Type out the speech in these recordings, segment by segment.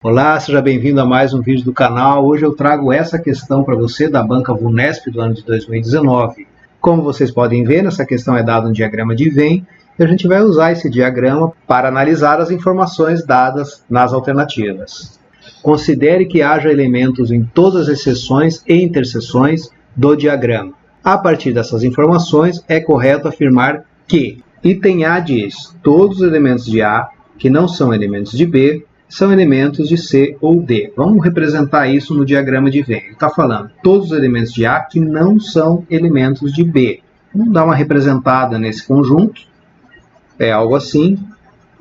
Olá, seja bem-vindo a mais um vídeo do canal. Hoje eu trago essa questão para você da banca VUNESP do ano de 2019. Como vocês podem ver, nessa questão é dado um diagrama de Venn e a gente vai usar esse diagrama para analisar as informações dadas nas alternativas. Considere que haja elementos em todas as seções e interseções do diagrama. A partir dessas informações, é correto afirmar que item A diz: todos os elementos de A que não são elementos de B são elementos de C ou D. Vamos representar isso no diagrama de Venn. Ele está falando todos os elementos de A que não são elementos de B. Vamos dar uma representada nesse conjunto. É algo assim.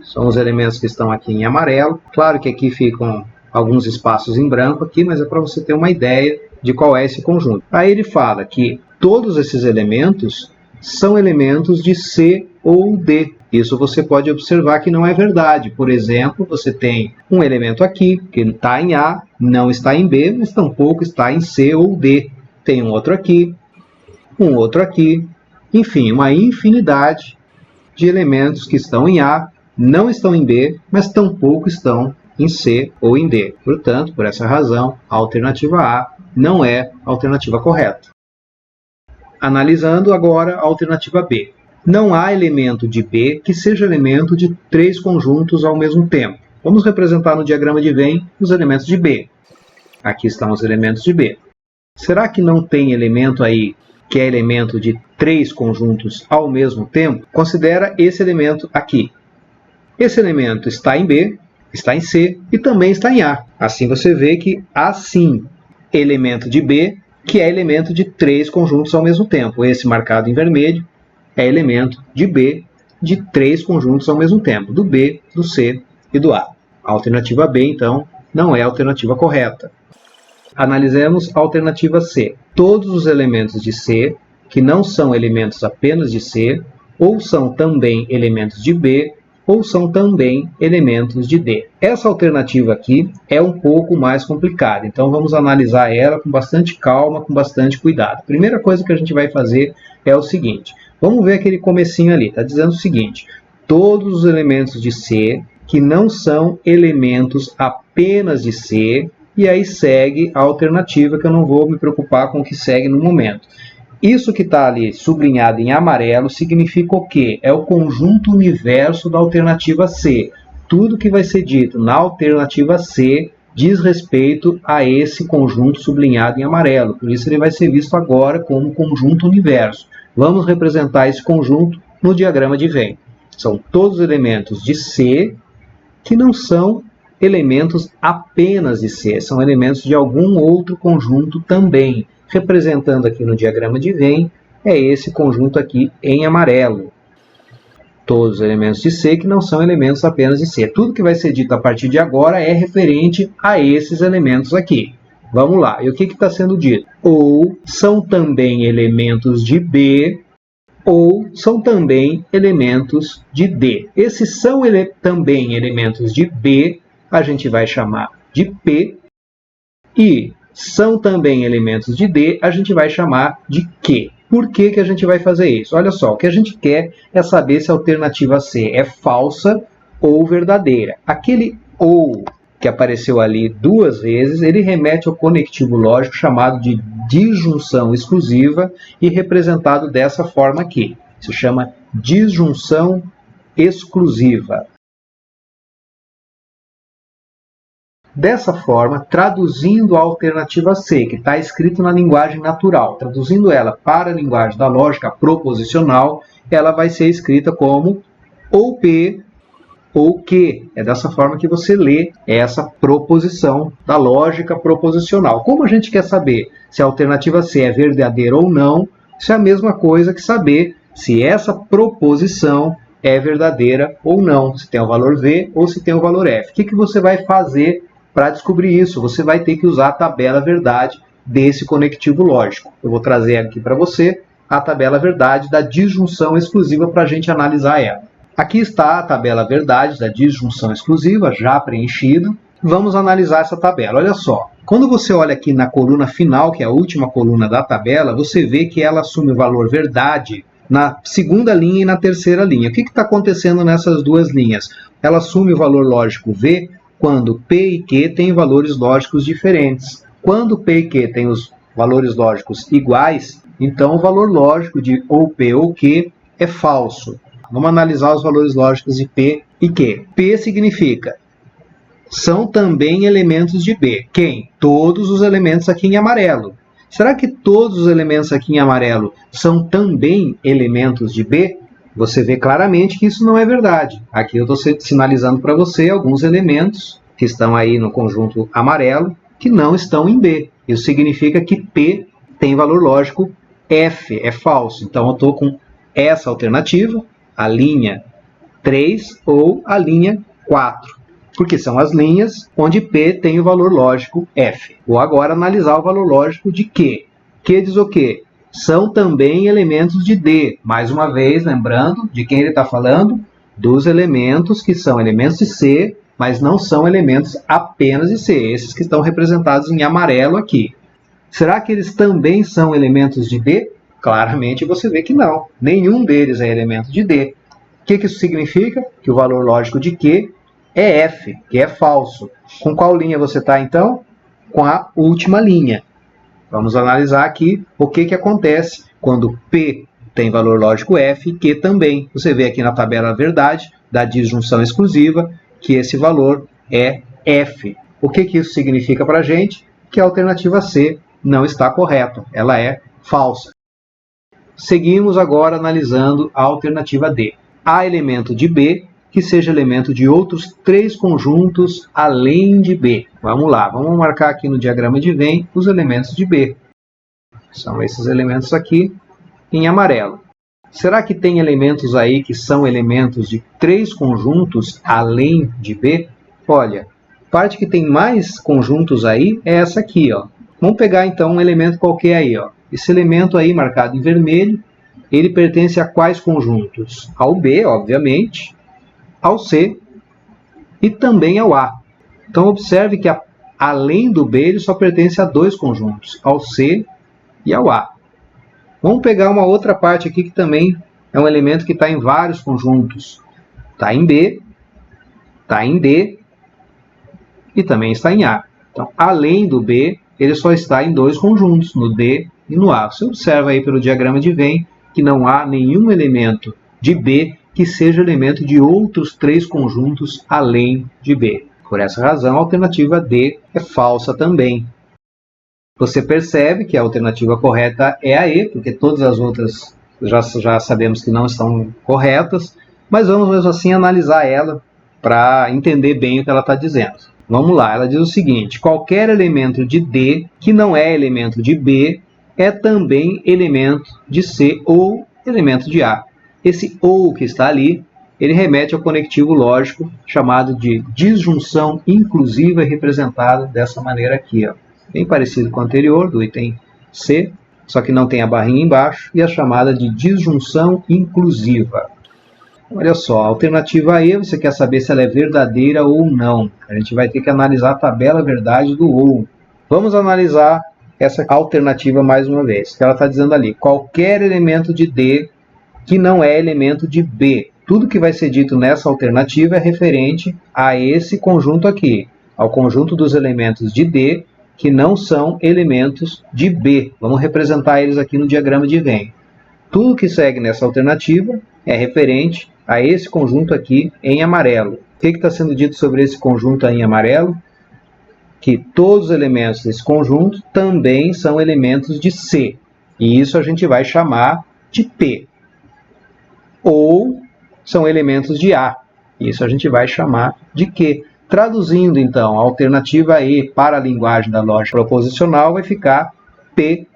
São os elementos que estão aqui em amarelo. Claro que aqui ficam alguns espaços em branco aqui, mas é para você ter uma ideia de qual é esse conjunto. Aí ele fala que todos esses elementos são elementos de C ou D. Isso você pode observar que não é verdade. Por exemplo, você tem um elemento aqui que está em A, não está em B, mas tampouco está em C ou D. Tem um outro aqui, enfim, uma infinidade de elementos que estão em A, não estão em B, mas tampouco estão em C ou em D. Portanto, por essa razão, a alternativa A não é a alternativa correta. Analisando agora a alternativa B. Não há elemento de B que seja elemento de três conjuntos ao mesmo tempo. Vamos representar no diagrama de Venn os elementos de B. Aqui estão os elementos de B. Será que não tem elemento aí que é elemento de três conjuntos ao mesmo tempo? Considera esse elemento aqui. Esse elemento está em B, está em C e também está em A. Assim você vê que há sim elemento de B que é elemento de três conjuntos ao mesmo tempo. Esse marcado em vermelho é elemento de B de três conjuntos ao mesmo tempo, do B, do C e do A. A alternativa B, então, não é a alternativa correta. Analisemos a alternativa C. Todos os elementos de C, que não são elementos apenas de C, ou são também elementos de B, ou são também elementos de D. Essa alternativa aqui é um pouco mais complicada, então vamos analisar ela com bastante calma, com bastante cuidado. A primeira coisa que a gente vai fazer é o seguinte: vamos ver aquele comecinho ali, está dizendo o seguinte: todos os elementos de C que não são elementos apenas de C, e aí segue a alternativa, que eu não vou me preocupar com o que segue no momento. Isso que está ali sublinhado em amarelo significa o quê? É o conjunto universo da alternativa C. Tudo que vai ser dito na alternativa C diz respeito a esse conjunto sublinhado em amarelo. Por isso ele vai ser visto agora como conjunto universo. Vamos representar esse conjunto no diagrama de Venn. São todos os elementos de C que não são elementos apenas de C, são elementos de algum outro conjunto também. Representando aqui no diagrama de Venn, é esse conjunto aqui em amarelo. Todos os elementos de C que não são elementos apenas de C. Tudo que vai ser dito a partir de agora é referente a esses elementos aqui. Vamos lá, e o que está sendo dito? Ou são também elementos de B, ou são também elementos de D. Esses são também elementos de B, a gente vai chamar de P, e são também elementos de D, a gente vai chamar de Q. Por que que a gente vai fazer isso? Olha só, o que a gente quer é saber se a alternativa C é falsa ou verdadeira. Aquele ou que apareceu ali duas vezes, ele remete ao conectivo lógico chamado de disjunção exclusiva e representado dessa forma aqui. Se chama disjunção exclusiva. Dessa forma, traduzindo a alternativa C, que está escrito na linguagem natural, traduzindo ela para a linguagem da lógica proposicional, ela vai ser escrita como ou P ou Q. É dessa forma que você lê essa proposição da lógica proposicional. Como a gente quer saber se a alternativa C é verdadeira ou não, isso é a mesma coisa que saber se essa proposição é verdadeira ou não, se tem o valor V ou se tem o valor F. O que você vai fazer para descobrir isso? Você vai ter que usar a tabela verdade desse conectivo lógico. Eu vou trazer aqui para você a tabela verdade da disjunção exclusiva para a gente analisar ela. Aqui está a tabela verdade da disjunção exclusiva, já preenchida. Vamos analisar essa tabela. Olha só, quando você olha aqui na coluna final, que é a última coluna da tabela, você vê que ela assume o valor verdade na segunda linha e na terceira linha. O que está acontecendo nessas duas linhas? Ela assume o valor lógico V quando P e Q têm valores lógicos diferentes. Quando P e Q têm os valores lógicos iguais, então o valor lógico de ou P ou Q é falso. Vamos analisar os valores lógicos de P e Q. P significa são também elementos de B. Quem? Todos os elementos aqui em amarelo. Será que todos os elementos aqui em amarelo são também elementos de B? Você vê claramente que isso não é verdade. Aqui eu estou sinalizando para você alguns elementos que estão aí no conjunto amarelo que não estão em B. Isso significa que P tem valor lógico F, é falso. Então eu estou com essa alternativa, a linha 3 ou a linha 4. Porque são as linhas onde P tem o valor lógico F. Vou agora analisar o valor lógico de Q. Q diz o quê? São também elementos de D. Mais uma vez, lembrando de quem ele está falando? Dos elementos que são elementos de C, mas não são elementos apenas de C. Esses que estão representados em amarelo aqui. Será que eles também são elementos de D? Claramente você vê que não. Nenhum deles é elemento de D. O que isso significa? Que o valor lógico de Q é F, que é falso. Com qual linha você está, então? Com a última linha. Vamos analisar aqui o que acontece quando P tem valor lógico F e Q também. Você vê aqui na tabela verdade da disjunção exclusiva que esse valor é F. O que isso significa para a gente? Que a alternativa C não está correta, ela é falsa. Seguimos agora analisando a alternativa D. Há elemento de B que seja elemento de outros 3 conjuntos além de B. Vamos lá, vamos marcar aqui no diagrama de Venn os elementos de B. São esses elementos aqui em amarelo. Será que tem elementos aí que são elementos de 3 conjuntos além de B? Olha, a parte que tem mais conjuntos aí é essa aqui, ó. Vamos pegar então um elemento qualquer aí, ó. Esse elemento aí marcado em vermelho, ele pertence a quais conjuntos? Ao B, obviamente, ao C e também ao A. Então observe que além do B ele só pertence a 2 conjuntos, ao C e ao A. Vamos pegar uma outra parte aqui que também é um elemento que está em vários conjuntos. Está em B, está em D e também está em A. Então, além do B, ele só está em 2 conjuntos, no D e no A. Você observa aí pelo diagrama de Venn que não há nenhum elemento de B que seja elemento de outros 3 conjuntos além de B. Por essa razão, a alternativa D é falsa também. Você percebe que a alternativa correta é a E, porque todas as outras já sabemos que não estão corretas, mas vamos mesmo assim analisar ela para entender bem o que ela está dizendo. Vamos lá, ela diz o seguinte: qualquer elemento de D que não é elemento de B é também elemento de C ou elemento de A. Esse ou que está ali, ele remete ao conectivo lógico chamado de disjunção inclusiva e representada dessa maneira aqui, ó. Bem parecido com o anterior, do item C, só que não tem a barrinha embaixo, e a chamada de disjunção inclusiva. Olha só, a alternativa E, você quer saber se ela é verdadeira ou não. A gente vai ter que analisar a tabela verdade do ou. Vamos analisar essa alternativa mais uma vez. Ela está dizendo ali, qualquer elemento de D que não é elemento de B. Tudo que vai ser dito nessa alternativa é referente a esse conjunto aqui, ao conjunto dos elementos de D que não são elementos de B. Vamos representar eles aqui no diagrama de Venn. Tudo que segue nessa alternativa é referente a esse conjunto aqui em amarelo. O que está sendo dito sobre esse conjunto aí em amarelo? Que todos os elementos desse conjunto também são elementos de C. E isso a gente vai chamar de P. Ou são elementos de A. Isso a gente vai chamar de Q. Traduzindo, então, a alternativa E para a linguagem da lógica proposicional vai ficar P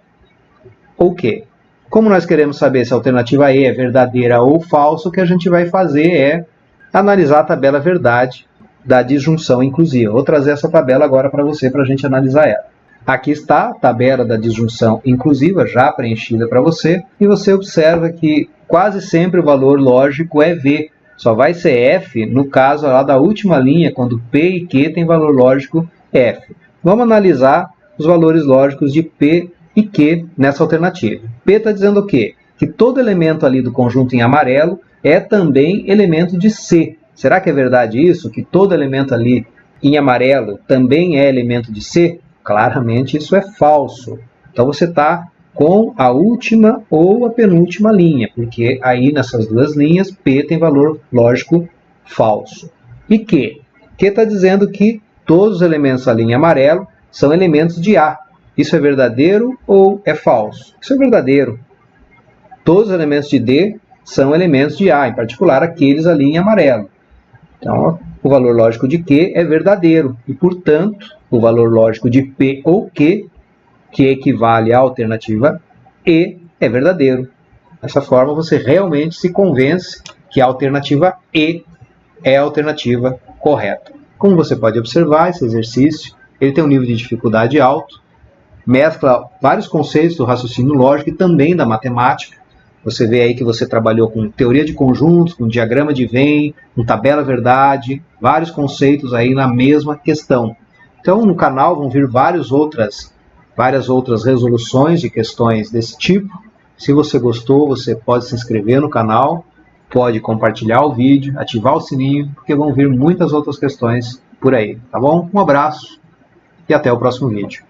ou Q. Como nós queremos saber se a alternativa E é verdadeira ou falsa, o que a gente vai fazer é analisar a tabela verdade da disjunção inclusiva. Vou trazer essa tabela agora para você, para a gente analisar ela. Aqui está a tabela da disjunção inclusiva, já preenchida para você, e você observa que quase sempre o valor lógico é V. Só vai ser F no caso lá da última linha, quando P e Q tem valor lógico F. Vamos analisar os valores lógicos de P e Q nessa alternativa. P está dizendo o quê? Que todo elemento ali do conjunto em amarelo é também elemento de C. Será que é verdade isso? Que todo elemento ali em amarelo também é elemento de C? Claramente isso é falso. Então você está com a última ou a penúltima linha, porque aí nessas duas linhas P tem valor lógico falso. E Q? Q está dizendo que todos os elementos da linha amarelo são elementos de A. Isso é verdadeiro ou é falso? Isso é verdadeiro. Todos os elementos de D são elementos de A, em particular aqueles ali em amarelo. Então, o valor lógico de Q é verdadeiro e, portanto, o valor lógico de P ou Q, que equivale à alternativa E, é verdadeiro. Dessa forma, você realmente se convence que a alternativa E é a alternativa correta. Como você pode observar, esse exercício ele tem um nível de dificuldade alto, mescla vários conceitos do raciocínio lógico e também da matemática. Você vê aí que você trabalhou com teoria de conjuntos, com diagrama de Venn, com tabela verdade, vários conceitos aí na mesma questão. Então, no canal vão vir várias outras resoluções de questões desse tipo. Se você gostou, você pode se inscrever no canal, pode compartilhar o vídeo, ativar o sininho, porque vão vir muitas outras questões por aí, tá bom? Um abraço e até o próximo vídeo.